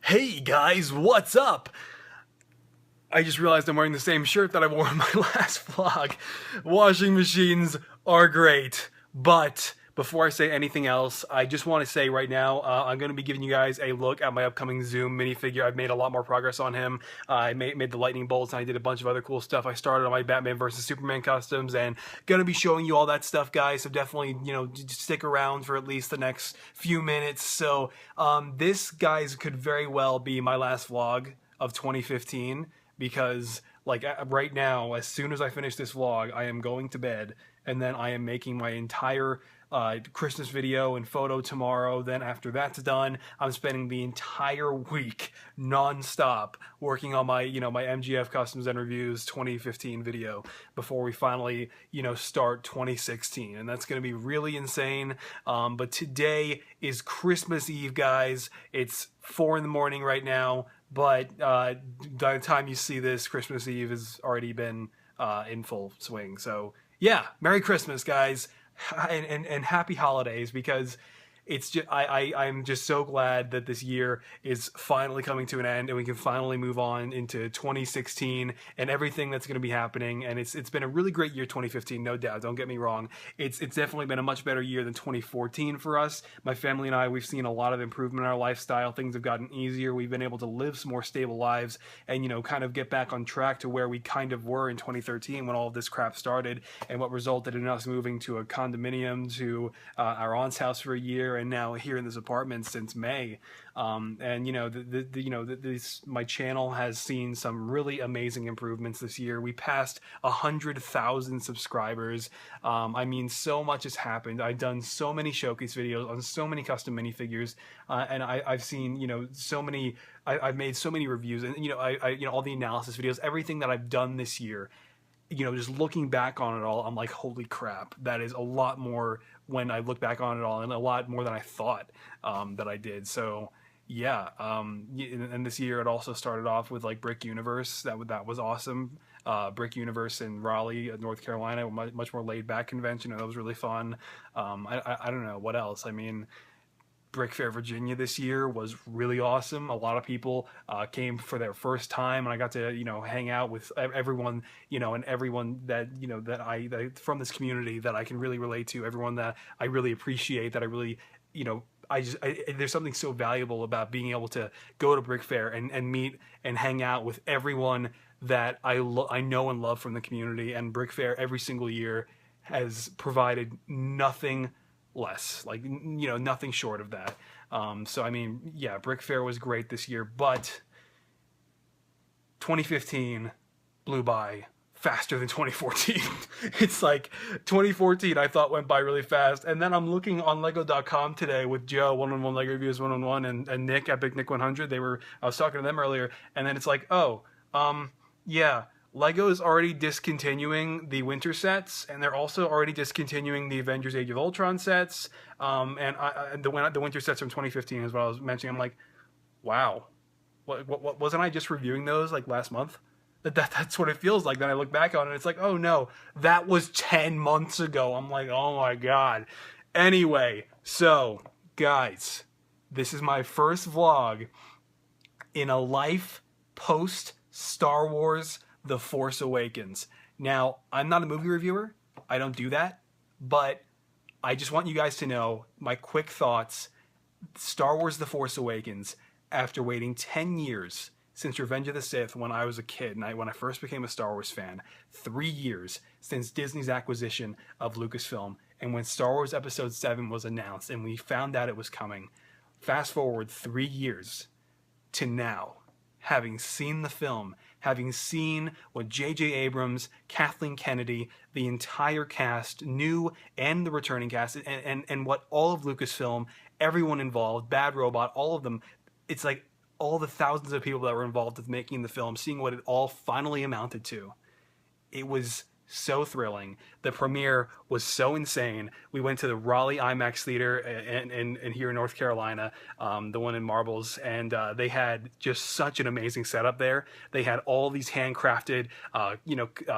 Hey guys, what's up? I just realized I'm wearing the same shirt that I wore in my last vlog. Washing machines are great, but before I say anything else, I just want to say right now, I'm going to be giving you guys a look at my upcoming Zoom minifigure. I've made a lot more progress on him. I made the lightning bolts, and I did a bunch of other cool stuff. I started on my Batman vs. Superman customs, and going to be showing you all that stuff, guys, so definitely, just stick around for at least the next few minutes. So, this, guys, could very well be my last vlog of 2015, because like right now, as soon as I finish this vlog, I am going to bed, and then I am making my entire Christmas video and photo tomorrow. Then after that's done, I'm spending the entire week non-stop working on my my MGF Customs and Reviews 2015 video before we finally start 2016, and that's going to be really insane. But today is Christmas Eve, guys. It's 4 in the morning right now, but by the time you see this, Christmas Eve has already been in full swing. So yeah, Merry Christmas, guys, and Happy Holidays, because it's just I'm just so glad that this year is finally coming to an end, and we can finally move on into 2016 and everything that's going to be happening. And it's been a really great year, 2015, no doubt. Don't get me wrong. It's definitely been a much better year than 2014 for us. My family and I, we've seen a lot of improvement in our lifestyle. Things have gotten easier. We've been able to live some more stable lives, and kind of get back on track to where we kind of were in 2013 when all of this crap started, and what resulted in us moving to a condominium, to our aunt's house for a year, and now here in this apartment since May. And my channel has seen some really amazing improvements this year. We passed 100,000 subscribers. I mean, so much has happened. I've done so many showcase videos on so many custom minifigures, and I've seen so many. I've made so many reviews, and all the analysis videos, everything that I've done this year. Just looking back on it all, I'm like, holy crap, that is a lot more when I look back on it all, and a lot more than I thought that I did. So yeah, and this year it also started off with like Brick Universe. That was awesome. Brick Universe in Raleigh, North Carolina, much more laid back convention, and that was really fun. I don't know what else. I mean, Brick Fair, Virginia this year was really awesome. A lot of people came for their first time, and I got to hang out with everyone, and everyone that that I from this community that I can really relate to, everyone that I really appreciate, that I really there's something so valuable about being able to go to Brick Fair and meet and hang out with everyone that I know and love from the community. And Brick Fair every single year has provided nothing less, like nothing short of that. So I mean, yeah, Brick Fair was great this year, but 2015 blew by faster than 2014. It's like 2014 I thought went by really fast, and then I'm looking on Lego.com today with Joe, 111 Lego Reviews 101, and Nick, Epic Nick 100. I was talking to them earlier, and then it's like, oh, yeah, Lego is already discontinuing the winter sets, and they're also already discontinuing the Avengers Age of Ultron sets, and the winter sets from 2015 is what I was mentioning. I'm like, wow, what wasn't I just reviewing those like last month? That's what it feels like. Then I look back on it, it's like, oh no, that was 10 months ago. I'm like, oh my god. Anyway, so guys, this is my first vlog in a life post Star Wars The Force Awakens. Now, I'm not a movie reviewer. I don't do that. But I just want you guys to know my quick thoughts. Star Wars The Force Awakens, after waiting 10 years since Revenge of the Sith when I was a kid, and when I first became a Star Wars fan, 3 years since Disney's acquisition of Lucasfilm, and when Star Wars Episode 7 was announced and we found out it was coming, fast forward 3 years to now, having seen the film, having seen what J.J. Abrams, Kathleen Kennedy, the entire cast, new and the returning cast, and what all of Lucasfilm, everyone involved, Bad Robot, all of them, it's like all the thousands of people that were involved with making the film, seeing what it all finally amounted to. It was so thrilling. The premiere was so insane. We went to the Raleigh IMAX theater in here in North Carolina, the one in Marbles, and they had just such an amazing setup there. They had all these handcrafted,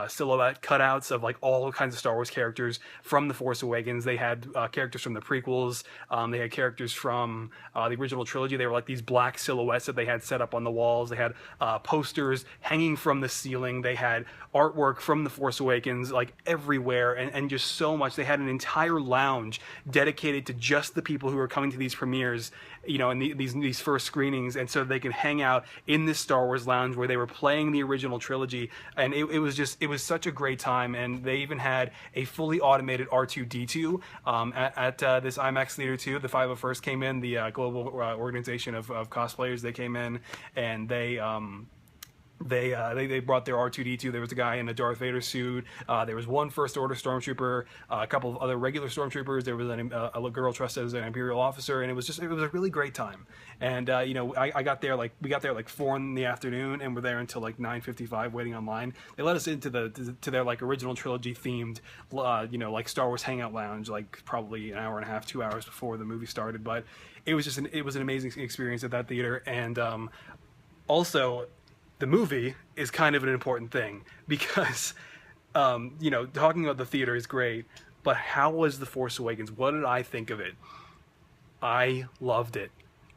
silhouette cutouts of like all kinds of Star Wars characters from The Force Awakens. They had characters from the prequels. They had characters from the original trilogy. They were like these black silhouettes that they had set up on the walls. They had posters hanging from the ceiling. They had artwork from The Force Awakens like everywhere, and just so much. They had an entire lounge dedicated to just the people who were coming to these premieres, and these first screenings, and so they could hang out in this Star Wars lounge where they were playing the original trilogy, and it was such a great time. And they even had a fully automated R2-D2 at this IMAX theater too. The 501st came in, the global organization of cosplayers. They came in, and they brought their R2-D2. There was a guy in a Darth Vader suit. There was one First Order stormtrooper, a couple of other regular stormtroopers. There was a girl dressed as an Imperial officer, and it was a really great time. And we got there like 4 in the afternoon, and we're there until like 9:55 waiting online. They let us into to their like original trilogy themed like Star Wars hangout lounge, like probably an hour and a half, 2 hours before the movie started. But it was an amazing experience at that theater. And also, the movie is kind of an important thing because, talking about the theater is great, but how was The Force Awakens? What did I think of it? I loved it.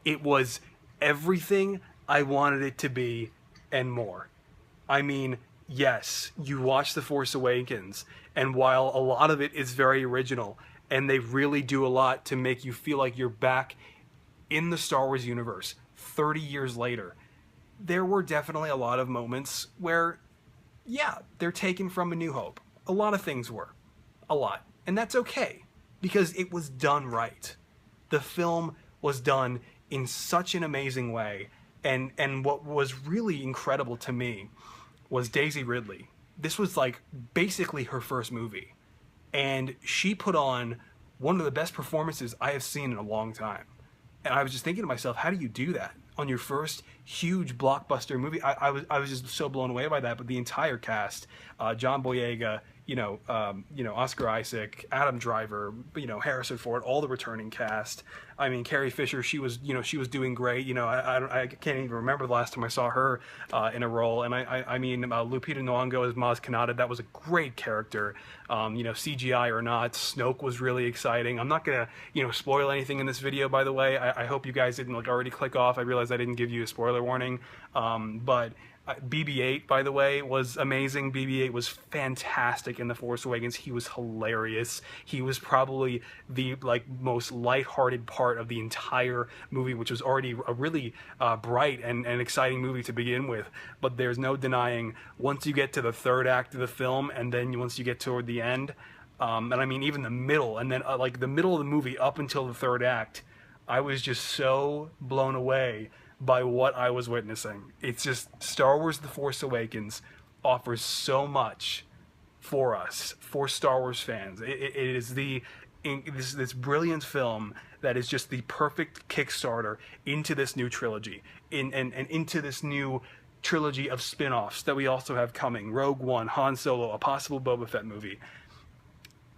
It was everything I wanted it to be and more. I mean, yes, you watch The Force Awakens, and while a lot of it is very original, and they really do a lot to make you feel like you're back in the Star Wars universe 30 years later, there were definitely a lot of moments where, yeah, they're taken from A New Hope. A lot of things were. A lot. And that's okay, because it was done right. The film was done in such an amazing way. And what was really incredible to me was Daisy Ridley. This was like basically her first movie. And she put on one of the best performances I have seen in a long time. And I was just thinking to myself, how do you do that on your first huge blockbuster movie? I was just so blown away by that. But the entire cast, John Boyega, Oscar Isaac, Adam Driver, Harrison Ford, all the returning cast. I mean, Carrie Fisher, she was doing great. I can't even remember the last time I saw her in a role. And I mean, Lupita Nyong'o as Maz Kanata, that was a great character. CGI or not, Snoke was really exciting. I'm not gonna, spoil anything in this video, by the way. I hope you guys didn't already click off. I realized I didn't give you a spoiler warning, but BB-8, by the way, was amazing. BB-8 was fantastic in The Force Awakens. He was hilarious. He was probably the most lighthearted part of the entire movie, which was already a really bright and exciting movie to begin with. But there's no denying, once you get to the third act of the film, and then once you get toward the end, and I mean even the middle, and then the middle of the movie up until the third act, I was just so blown away by what I was witnessing. It's just, Star Wars The Force Awakens offers so much for us, for Star Wars fans. It is this brilliant film that is just the perfect Kickstarter into this new trilogy, and into this new trilogy of spin-offs that we also have coming. Rogue One, Han Solo, a possible Boba Fett movie.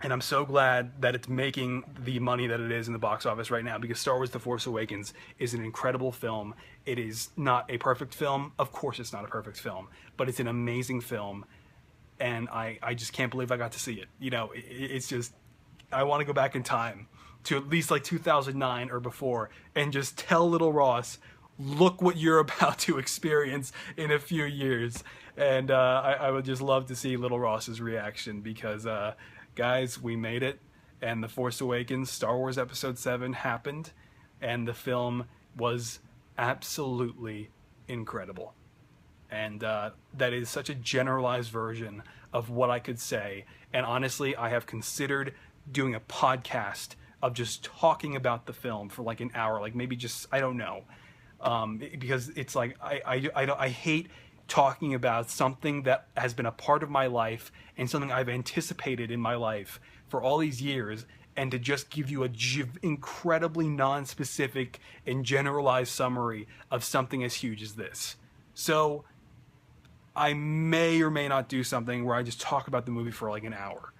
And I'm so glad that it's making the money that it is in the box office right now, because Star Wars The Force Awakens is an incredible film. It is not a perfect film. Of course it's not a perfect film, but it's an amazing film. And I just can't believe I got to see it. It's just, I want to go back in time to at least like 2009 or before and just tell little Ross, look what you're about to experience in a few years. And I would just love to see little Ross's reaction, because guys, we made it, and The Force Awakens, Star Wars Episode 7 happened, and the film was absolutely incredible. And that is such a generalized version of what I could say. And honestly, I have considered doing a podcast of just talking about the film for like an hour, like maybe just, I don't know, because it's like, I hate talking about something that has been a part of my life and something I've anticipated in my life for all these years, and to just give you a incredibly non-specific and generalized summary of something as huge as this. So I may or may not do something where I just talk about the movie for like an hour,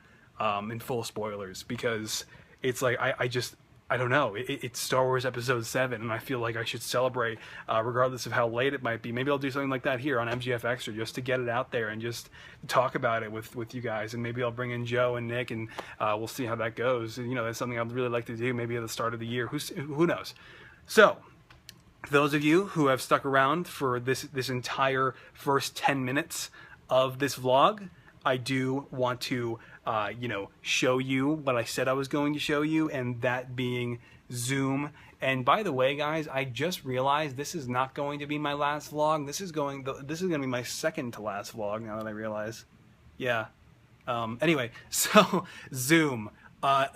in full spoilers, because it's like I don't know. It's Star Wars Episode 7, and I feel like I should celebrate, regardless of how late it might be. Maybe I'll do something like that here on MGF Extra, just to get it out there and just talk about it with you guys. And maybe I'll bring in Joe and Nick, and we'll see how that goes. And, you know, that's something I'd really like to do, maybe at the start of the year. Who knows? So, those of you who have stuck around for this entire first 10 minutes of this vlog, I do want to, you know, show you what I said I was going to show you, and that being Zoom. And by the way, guys, I just realized this is not going to be my last vlog. This is going to be my second to last vlog, now that I realize. Yeah. Anyway, so Zoom.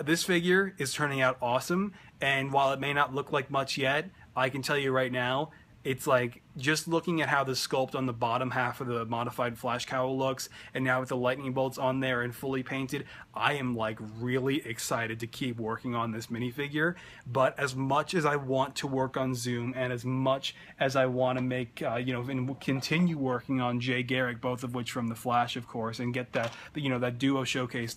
This figure is turning out awesome, and while it may not look like much yet, I can tell you right now, it's like, just looking at how the sculpt on the bottom half of the modified flash cowl looks, and now with the lightning bolts on there and fully painted, I am like really excited to keep working on this minifigure. But as much as I want to work on Zoom, and as much as I want to make, you know, and continue working on Jay Garrick, both of which from the Flash, of course, and get that, you know, that duo showcase,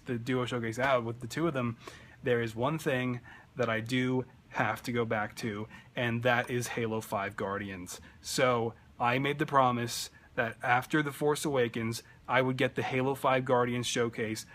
out with the two of them, there is one thing that I do have to go back to, and that is Halo 5 Guardians. So I made the promise that after The Force Awakens, I would get the Halo 5 Guardians showcase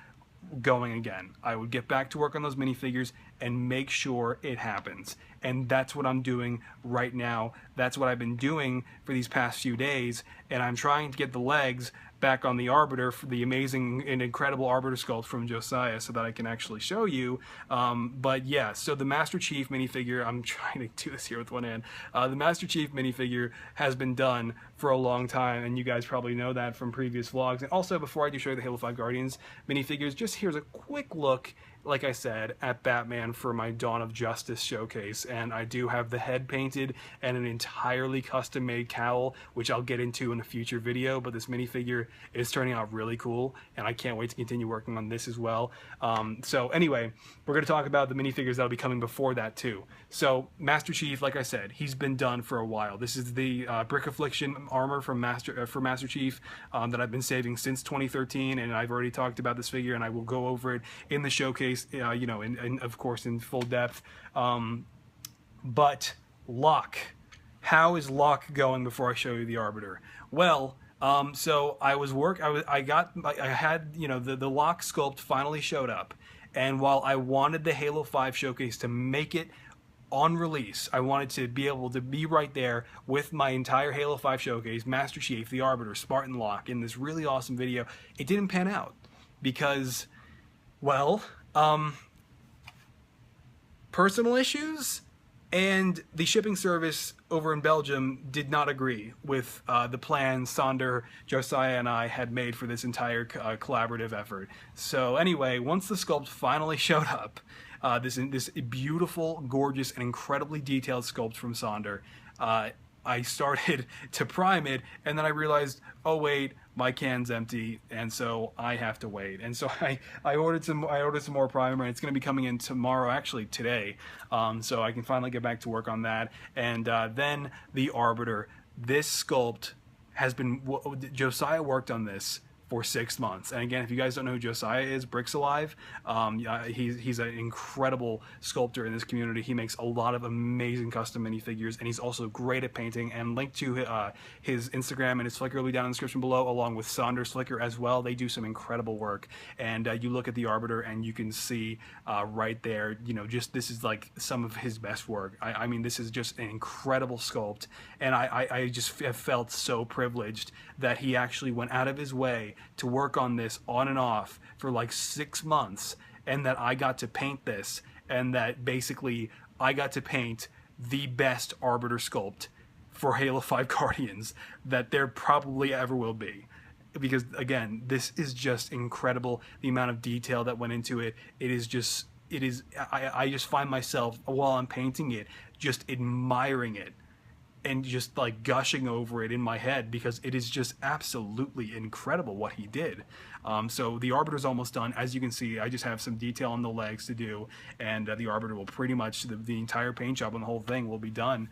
going again. I would get back to work on those minifigures and make sure it happens. And that's what I'm doing right now. That's what I've been doing for these past few days, and I'm trying to get the legs back on the Arbiter, for the amazing and incredible Arbiter sculpt from Josiah, so that I can actually show you. But yeah, so the Master Chief minifigure, I'm trying to do this here with one hand, the Master Chief minifigure has been done for a long time, and you guys probably know that from previous vlogs. And also, before I do show you the Halo 5 Guardians minifigures, just here's a quick look, like I said, at Batman for my Dawn of Justice showcase. And I do have the head painted and an entirely custom-made cowl, which I'll get into in a future video, but this minifigure is turning out really cool, and I can't wait to continue working on this as well. So anyway, we're going to talk about the minifigures that'll be coming before that too. So Master Chief, like I said, he's been done for a while. This is the Brick Affliction armor from Master Chief that I've been saving since 2013, and I've already talked about this figure, and I will go over it in the showcase, you know, and of course in full depth. But Locke, how is Locke going before I show you the Arbiter? Well, so I had, you know, the Locke sculpt finally showed up, and while I wanted the Halo 5 showcase to make it on release, I wanted to be able to be right there with my entire Halo 5 showcase, Master Chief, the Arbiter, Spartan Locke, in this really awesome video. It didn't pan out because, well, personal issues, and the shipping service over in Belgium did not agree with the plans Sonder, Josiah, and I had made for this entire collaborative effort. So anyway, once the sculpt finally showed up, this beautiful, gorgeous, and incredibly detailed sculpt from Sonder, I started to prime it, and then I realized, oh wait, my can's empty, and so I have to wait. And so I ordered some more primer, and it's going to be coming in tomorrow, actually today, so I can finally get back to work on that. And then the Arbiter. This sculpt has been, Josiah worked on this for 6 months. And again, if you guys don't know who Josiah is, Bricks Alive, he's an incredible sculptor in this community. He makes a lot of amazing custom minifigures, and he's also great at painting. And link to his Instagram and his Flickr will be down in the description below, along with Sonder's Flickr as well. They do some incredible work. And you look at the Arbiter and you can see right there, you know, just this is like some of his best work. I mean, this is just an incredible sculpt. And I just have felt so privileged that he actually went out of his way to work on this on and off for like 6 months, and that I got to paint this, and that basically I got to paint the best Arbiter sculpt for Halo 5 Guardians that there probably ever will be. Because again, this is just incredible, the amount of detail that went into it. I just find myself, while I'm painting it, just admiring it and just like gushing over it in my head because it is just absolutely incredible what he did. So the Arbiter's almost done. As you can see, I just have some detail on the legs to do, and the Arbiter will pretty much, the entire paint job on the whole thing will be done.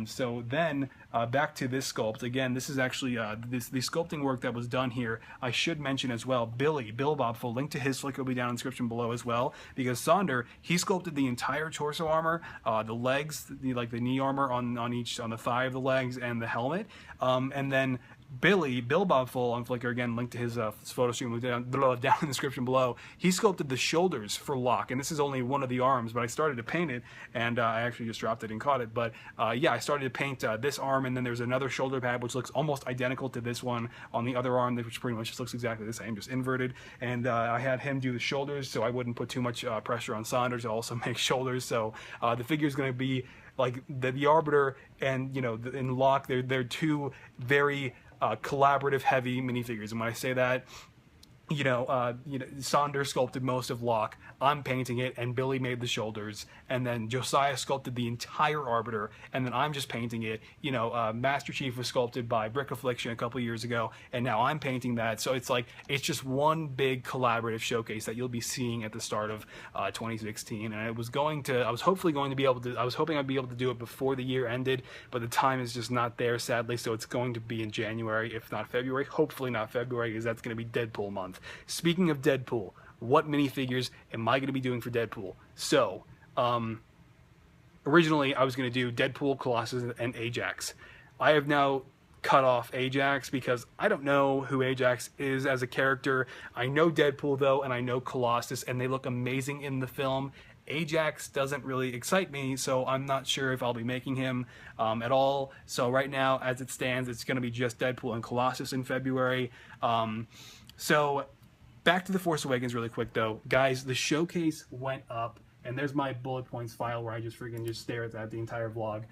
So then back to this sculpt. Again, this is actually the sculpting work that was done here. I should mention as well, Bill Bobful, link to his flick will be down in the description below as well, because Sonder, he sculpted the entire torso armor, the legs, like the knee armor on the thigh of the legs, and the helmet, and then Bill Bobful on Flickr, again, link to his photo stream down in the description below. He sculpted the shoulders for Locke, and this is only one of the arms, but I started to paint it, and I actually just dropped it and caught it. But yeah, I started to paint this arm, and then there's another shoulder pad which looks almost identical to this one on the other arm, which pretty much just looks exactly the same, just inverted. And I had him do the shoulders, so I wouldn't put too much pressure on Saunders to also make shoulders. So the figure is going to be like the Arbiter and, you know, in Locke, they're two very collaborative heavy minifigures, and when I say that, Sonder sculpted most of Locke, I'm painting it, and Billy made the shoulders, and then Josiah sculpted the entire Arbiter, and then I'm just painting it. Master Chief was sculpted by Brick Affliction a couple years ago, and now I'm painting that. So it's like, it's just one big collaborative showcase that you'll be seeing at the start of 2016, and I was hoping I'd be able to do it before the year ended, but the time is just not there, sadly, so it's going to be in January, if not February. Hopefully not February, because that's going to be Deadpool month. Speaking of Deadpool, what minifigures am I going to be doing for Deadpool? So, originally I was going to do Deadpool, Colossus, and Ajax. I have now cut off Ajax because I don't know who Ajax is as a character. I know Deadpool though, and I know Colossus, and they look amazing in the film. Ajax doesn't really excite me, so I'm not sure if I'll be making him at all. So right now, as it stands, it's going to be just Deadpool and Colossus in February. So back to The Force Awakens really quick though. Guys, the showcase went up, and there's my bullet points file where I just freaking stare at that the entire vlog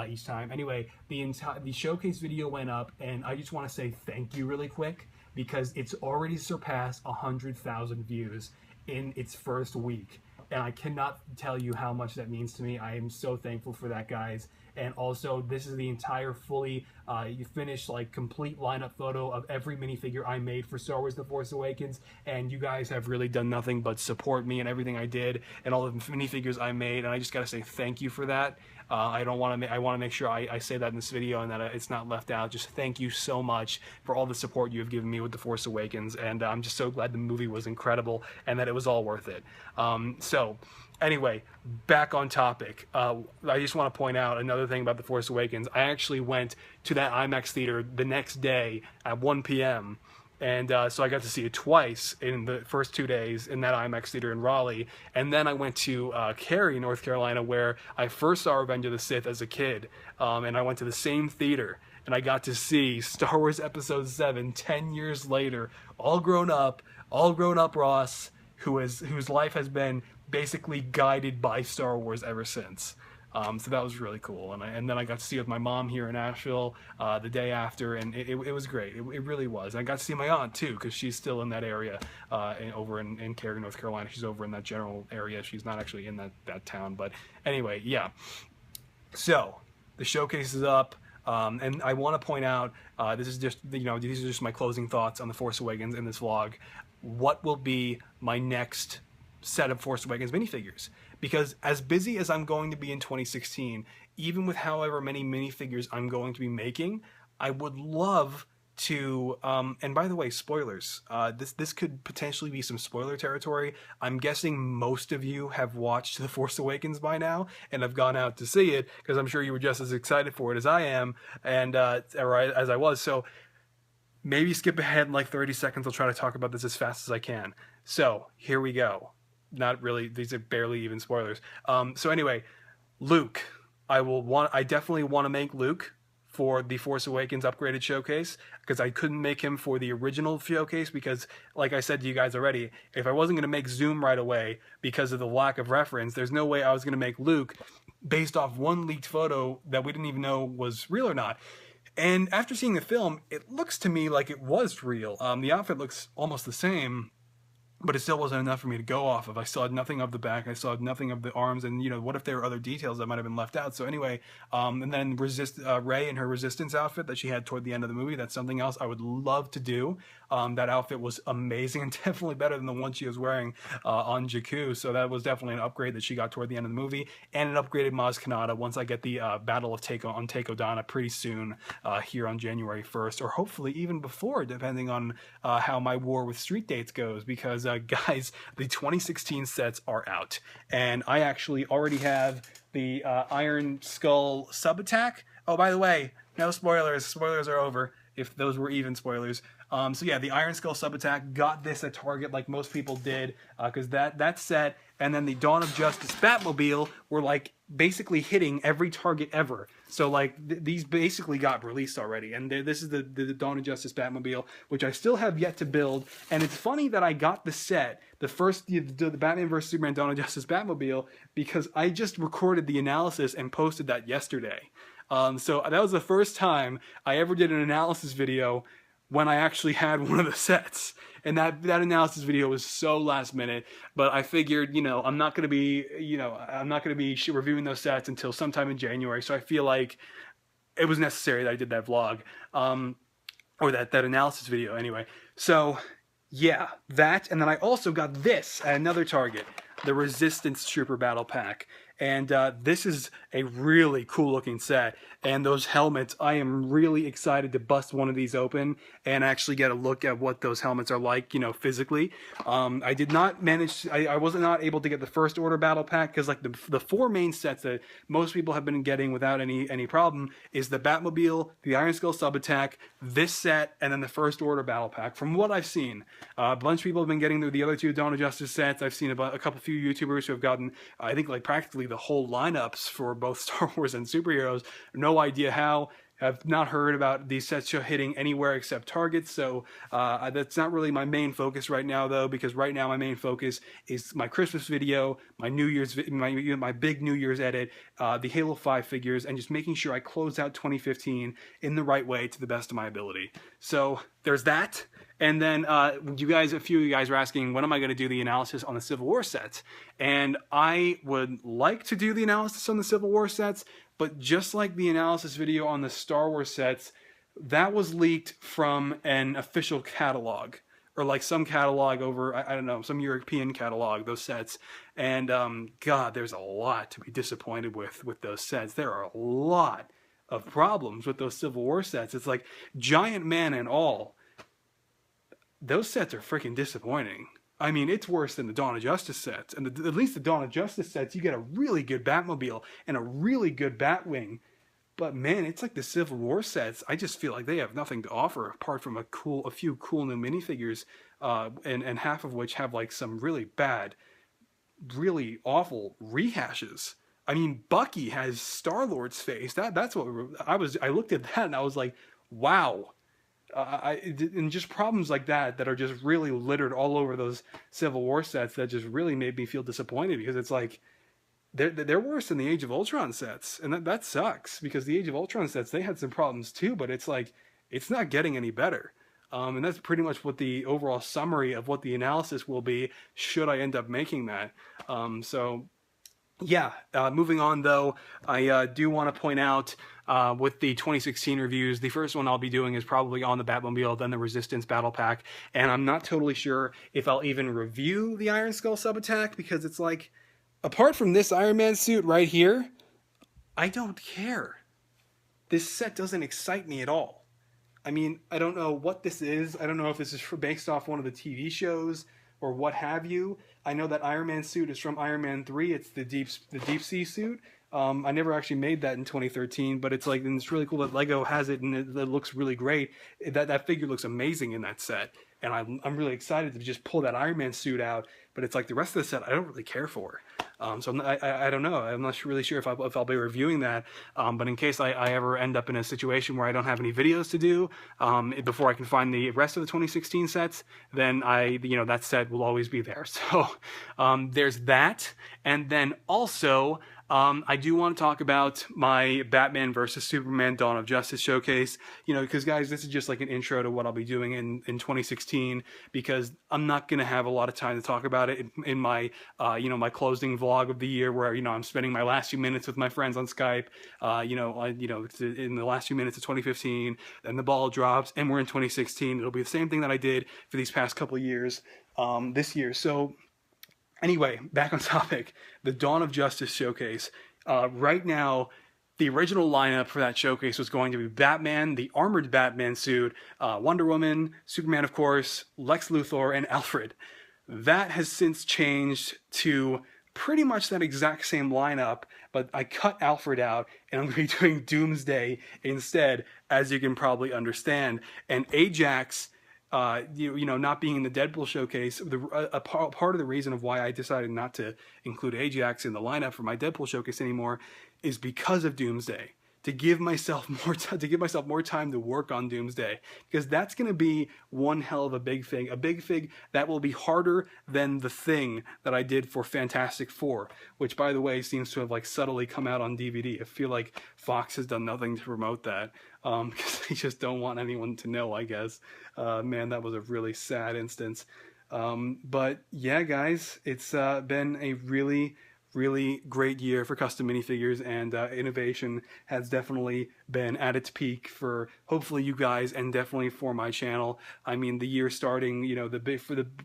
each time. Anyway, the showcase video went up, and I just want to say thank you really quick, because it's already surpassed 100,000 views in its first week. And I cannot tell you how much that means to me. I am so thankful for that, guys. And also, this is the entire fully finished, like, complete lineup photo of every minifigure I made for Star Wars The Force Awakens. And you guys have really done nothing but support me and everything I did and all the minifigures I made. And I just got to say thank you for that. I want to make sure I say that in this video and that it's not left out. Just thank you so much for all the support you have given me with The Force Awakens, and I'm just so glad the movie was incredible and that it was all worth it. So anyway, back on topic. I just want to point out another thing about The Force Awakens. I actually went to that IMAX theater the next day at 1 p.m. And so I got to see it twice in the first 2 days in that IMAX theater in Raleigh. And then I went to Cary, North Carolina, where I first saw Revenge of the Sith as a kid. And I went to the same theater, and I got to see Star Wars Episode 7 10 years later, all grown up Ross, whose life has been basically guided by Star Wars ever since. So that was really cool, and then I got to see it with my mom here in Nashville the day after, and it was great. It really was. I got to see my aunt too, because she's still in that area, over in Cary, North Carolina. She's over in that general area. She's not actually in that town, but anyway, yeah. So the showcase is up, and I want to point out, this is just, these are just my closing thoughts on The Force Awakens in this vlog. What will be my next set of Force Awakens minifigures? Because as busy as I'm going to be in 2016, even with however many minifigures I'm going to be making, I would love to, and by the way, spoilers, this could potentially be some spoiler territory. I'm guessing most of you have watched The Force Awakens by now and have gone out to see it, because I'm sure you were just as excited for it as I am, and or as I was. So maybe skip ahead like 30 seconds. I'll try to talk about this as fast as I can. So here we go. Not really, these are barely even spoilers. So anyway, Luke, I definitely want to make Luke for the Force Awakens upgraded showcase, because I couldn't make him for the original showcase, because like I said to you guys already, if I wasn't going to make Zoom right away because of the lack of reference, there's no way I was going to make Luke based off one leaked photo that we didn't even know was real or not. And after seeing the film, it looks to me like it was real. The outfit looks almost the same. but it still wasn't enough for me to go off of. I still had nothing of the back. I still had nothing of the arms, and what if there were other details that might have been left out? So anyway, and then Rey in her Resistance outfit that she had toward the end of the movie. That's something else I would love to do. That outfit was amazing and definitely better than the one she was wearing on Jakku. So that was definitely an upgrade that she got toward the end of the movie, and an upgraded Maz Kanata once I get the Battle of Takodana pretty soon here on January 1st, or hopefully even before, depending on how my war with street dates goes, because guys, the 2016 sets are out, and I actually already have the Iron Skull sub attack. Oh, by the way, no spoilers. Spoilers are over, if those were even spoilers. So yeah, the Iron Skull sub attack got this at Target like most people did, because that set and then the Dawn of Justice Batmobile were like basically hitting every Target ever. So like these basically got released already, and this is the Dawn of Justice Batmobile, which I still have yet to build. And it's funny that I got the set, the Batman vs Superman Dawn of Justice Batmobile, because I just recorded the analysis and posted that yesterday. So that was the first time I ever did an analysis video when I actually had one of the sets. And that analysis video was so last minute, but I figured, I'm not going to be, reviewing those sets until sometime in January. So I feel like it was necessary that I did that vlog, or that analysis video anyway. So yeah, that, and then I also got this at another Target, the Resistance Trooper Battle Pack. And this is a really cool looking set. And those helmets, I am really excited to bust one of these open and actually get a look at what those helmets are like, physically. I did not manage, I was not able to get the First Order Battle Pack, because like the four main sets that most people have been getting without any problem is the Batmobile, the Iron Skull Sub Attack, this set, and then the First Order Battle Pack. From what I've seen, a bunch of people have been getting the other two Dawn of Justice sets. I've seen a few YouTubers who have gotten, I think, like practically the whole lineups for both Star Wars and superheroes. No idea how. I've not heard about these sets hitting anywhere except Target, so that's not really my main focus right now, though, because right now my main focus is my Christmas video, my New Year's, my big New Year's edit, the Halo 5 figures, and just making sure I close out 2015 in the right way to the best of my ability. So there's that. And then a few of you guys were asking, when am I going to do the analysis on the Civil War sets? And I would like to do the analysis on the Civil War sets, but just like the analysis video on the Star Wars sets, that was leaked from an official catalog, or like some catalog over, I don't know, some European catalog, those sets. And God, there's a lot to be disappointed with those sets. There are a lot of problems with those Civil War sets. It's like Giant Man and all. Those sets are freaking disappointing. I mean, it's worse than the Dawn of Justice sets. And at least the Dawn of Justice sets, you get a really good Batmobile and a really good Batwing. But man, it's like the Civil War sets, I just feel like they have nothing to offer apart from a few cool new minifigures, and half of which have like some really bad, really awful rehashes. I mean, Bucky has Star-Lord's face. That's what I looked at that and I was like, wow. And just problems like that are just really littered all over those Civil War sets that just really made me feel disappointed, because it's like they're worse than the Age of Ultron sets, and that sucks, because the Age of Ultron sets, they had some problems too, but it's like it's not getting any better. And that's pretty much what the overall summary of what the analysis will be, should I end up making that. So yeah, moving on though, I do want to point out with the 2016 reviews, the first one I'll be doing is probably on the Batmobile, then the Resistance Battle Pack, and I'm not totally sure if I'll even review the Iron Skull Sub Attack, because it's like, apart from this Iron Man suit right here, I don't care. This set doesn't excite me at all. I mean, I don't know what this is. I don't know if this is based off one of the TV shows or what have you. I know that Iron Man suit is from Iron Man 3. It's the deep sea suit. I never actually made that in 2013, but it's like, and it's really cool that Lego has it, and it looks really great. That figure looks amazing in that set, and I'm really excited to just pull that Iron Man suit out. But it's like the rest of the set I don't really care for. So I don't know. I'm not really sure if I'll be reviewing that. But in case I ever end up in a situation where I don't have any videos to do before I can find the rest of the 2016 sets, then that set will always be there. So there's that. And then also I do want to talk about my Batman versus Superman Dawn of Justice showcase, because guys, this is just like an intro to what I'll be doing in 2016, because I'm not going to have a lot of time to talk about it in my, my closing vlog of the year where, I'm spending my last few minutes with my friends on Skype, in the last few minutes of 2015, then the ball drops and we're in 2016. It'll be the same thing that I did for these past couple of years, this year. So anyway, back on topic, the Dawn of Justice showcase. Right now, the original lineup for that showcase was going to be Batman, the armored Batman suit, Wonder Woman, Superman, of course, Lex Luthor, and Alfred. That has since changed to pretty much that exact same lineup, but I cut Alfred out, and I'm going to be doing Doomsday instead, as you can probably understand. And Ajax, not being in the Deadpool showcase, part of the reason of why I decided not to include Ajax in the lineup for my Deadpool showcase anymore is because of Doomsday. To give myself more time to work on Doomsday, because that's going to be one hell of a big fig that will be harder than the Thing that I did for Fantastic Four, which by the way seems to have like subtly come out on DVD. I feel like Fox has done nothing to promote that, because they just don't want anyone to know, I guess. Man, that was a really sad instance. But yeah, guys, it's been a really great year for custom minifigures, and innovation has definitely been at its peak for hopefully you guys, and definitely for my channel. I mean, the year starting,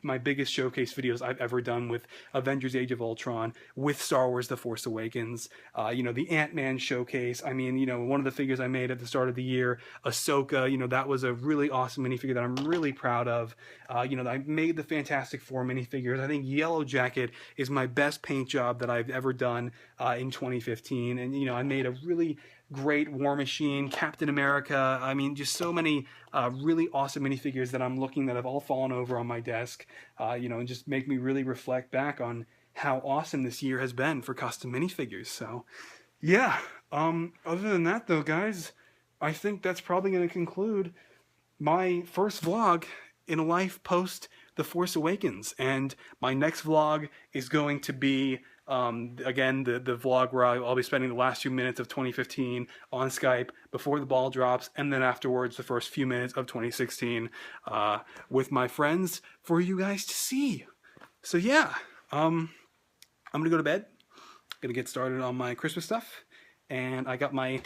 my biggest showcase videos I've ever done with Avengers: Age of Ultron, with Star Wars: The Force Awakens, the Ant-Man showcase. I mean, one of the figures I made at the start of the year, Ahsoka, that was a really awesome minifigure that I'm really proud of. I made the Fantastic Four minifigures. I think Yellow Jacket is my best paint job that I've ever done in 2015, and I made a really great War Machine, Captain America. I mean, just so many really awesome minifigures that I'm looking that have all fallen over on my desk, and just make me really reflect back on how awesome this year has been for custom minifigures. So yeah, other than that though, guys, I think that's probably going to conclude my first vlog in a life post The Force Awakens, and my next vlog is going to be again the vlog where I'll be spending the last few minutes of 2015 on Skype before the ball drops, and then afterwards the first few minutes of 2016 with my friends for you guys to see. So yeah, I'm gonna go to bed, gonna get started on my Christmas stuff, and I got my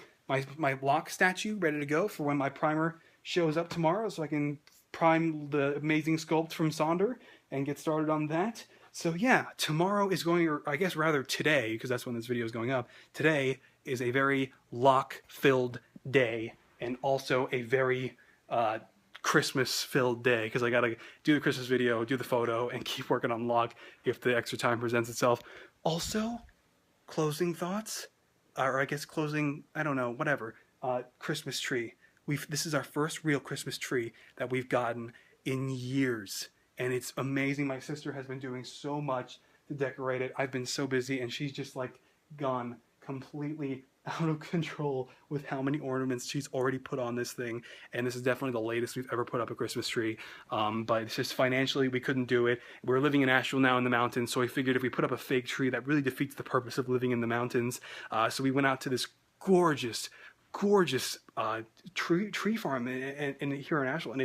block statue ready to go for when my primer shows up tomorrow, so I can prime the amazing sculpt from Sonder and get started on that. So yeah, tomorrow is going, or I guess rather today, because that's when this video is going up, today is a very lock-filled day, and also a very Christmas-filled day, because I gotta do the Christmas video, do the photo, and keep working on lock if the extra time presents itself. Also, closing thoughts, or I guess closing, I don't know, whatever, Christmas tree. This is our first real Christmas tree that we've gotten in years, and it's amazing. My sister has been doing so much to decorate it. I've been so busy, and she's just like gone completely out of control with how many ornaments she's already put on this thing, and this is definitely the latest we've ever put up a Christmas tree. But it's just financially we couldn't do it. We're living in Asheville now in the mountains, so I figured if we put up a fake tree, that really defeats the purpose of living in the mountains. So we went out to this gorgeous tree farm in here in Asheville, and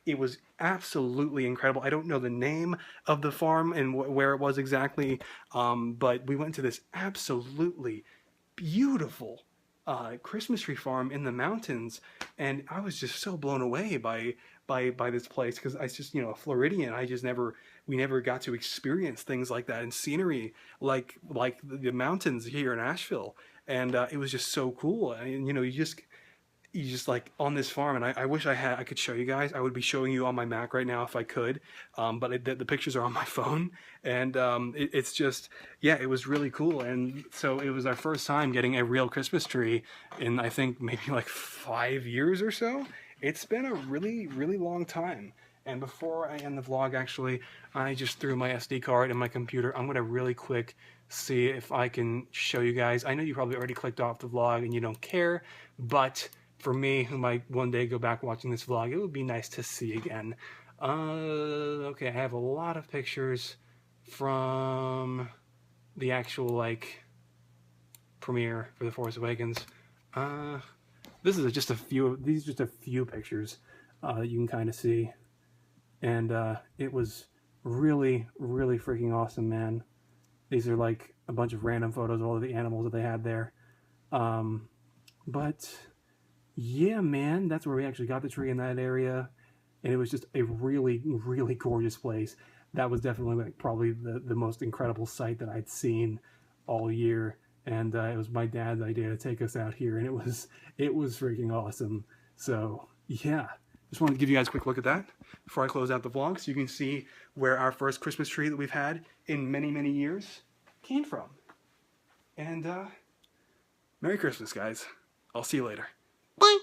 it was absolutely incredible. I don't know the name of the farm and where it was exactly, but we went to this absolutely beautiful Christmas tree farm in the mountains, and I was just so blown away by this place, because I just, a Floridian, we never got to experience things like that, and scenery like the mountains here in Asheville. And it was just so cool. And you just like on this farm, and I wish I could show you guys. I would be showing you on my Mac right now if I could, but the pictures are on my phone, and it's just, yeah, it was really cool. And so it was our first time getting a real Christmas tree in, I think, maybe like 5 years or so. It's been a really long time. And before I end the vlog, actually, I just threw my SD card in my computer. I'm gonna really quick see if I can show you guys. I know you probably already clicked off the vlog and you don't care, but for me, who might one day go back watching this vlog, it would be nice to see again. Okay, I have a lot of pictures from the actual, like, premiere for The Force Awakens. This is just a few. These are just a few pictures that you can kind of see, and it was really, really freaking awesome, man. These are like a bunch of random photos of all of the animals that they had there. But yeah, man, that's where we actually got the tree in that area, and it was just a really, really gorgeous place. That was definitely like probably the most incredible sight that I'd seen all year, and it was my dad's idea to take us out here, and it was freaking awesome. So yeah, just wanted to give you guys a quick look at that before I close out the vlog, so you can see where our first Christmas tree that we've had in many, many years came from. And Merry Christmas, guys. I'll see you later. Bye.